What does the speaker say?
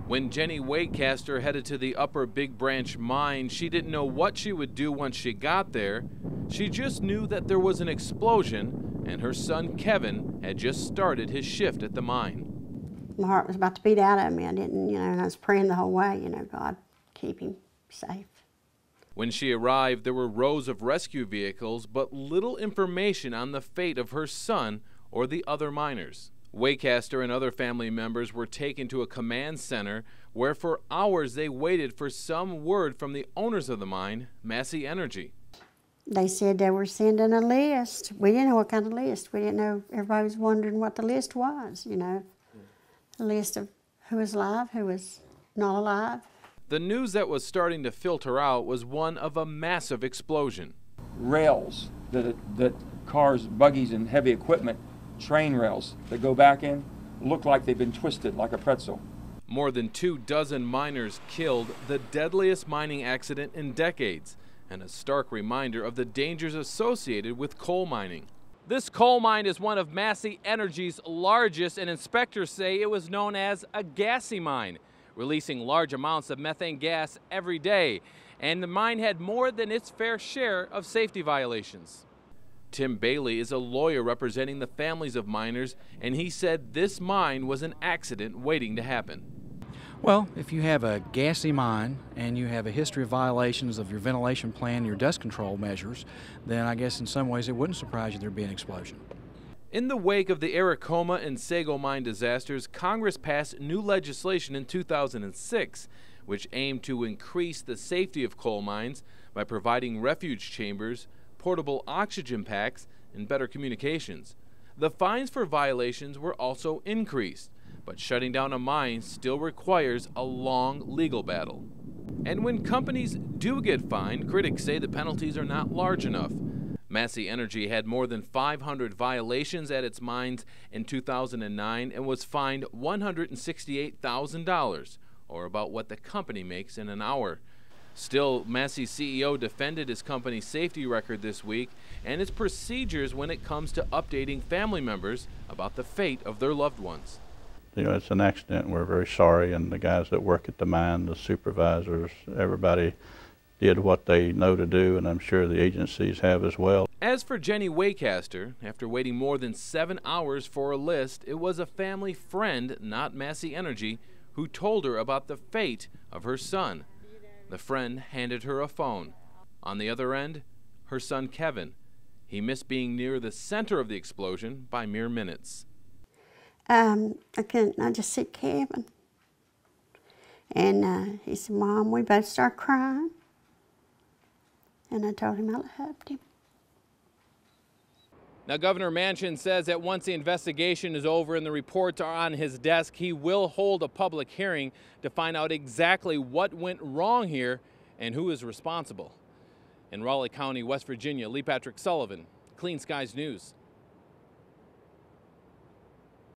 When Jenny Waycaster headed to the Upper Big Branch mine, she didn't know what she would do once she got there. She just knew that there was an explosion, and her son Kevin had just started his shift at the mine. My heart was about to beat out of me. I didn't, and I was praying the whole way, God, keep him safe. When she arrived, there were rows of rescue vehicles, but little information on the fate of her son or the other miners. Waycaster and other family members were taken to a command center where for hours they waited for some word from the owners of the mine, Massey Energy. They said they were sending a list. We didn't know what kind of list. We didn't know. Everybody was wondering what the list was, A list of who was alive, who was not alive. The news that was starting to filter out was one of a massive explosion. Rails that cars, buggies, and heavy equipment, train rails that go back in, look like they've been twisted like a pretzel. More than 24 miners killed, the deadliest mining accident in decades, and a stark reminder of the dangers associated with coal mining. This coal mine is one of Massey Energy's largest, and inspectors say it was known as a gassy mine, releasing large amounts of methane gas every day, and the mine had more than its fair share of safety violations. Tim Bailey is a lawyer representing the families of miners, and he said this mine was an accident waiting to happen. Well, if you have a gassy mine and you have a history of violations of your ventilation plan, your dust control measures, then I guess in some ways it wouldn't surprise you there'd be an explosion. In the wake of the Aracoma and Sago mine disasters, Congress passed new legislation in 2006, which aimed to increase the safety of coal mines by providing refuge chambers, portable oxygen packs, and better communications. The fines for violations were also increased, but shutting down a mine still requires a long legal battle. And when companies do get fined, critics say the penalties are not large enough. Massey Energy had more than 500 violations at its mines in 2009 and was fined $168,000, or about what the company makes in an hour. Still, Massey's CEO defended his company's safety record this week and its procedures when it comes to updating family members about the fate of their loved ones. It's an accident. We're very sorry, and the guys that work at the mine, the supervisors, everybody did what they know to do, and I'm sure the agencies have as well. As for Jenny Waycaster, after waiting more than 7 hours for a list, it was a family friend, not Massey Energy, who told her about the fate of her son. The friend handed her a phone. On the other end, her son Kevin. He missed being near the center of the explosion by mere minutes. I just see Kevin. And he said, "Mom," we both started crying. And I told him I loved him. Now, Governor Manchin says that once the investigation is over and the reports are on his desk, he will hold a public hearing to find out exactly what went wrong here and who is responsible. In Raleigh County, West Virginia, Lee Patrick Sullivan, Clean Skies News.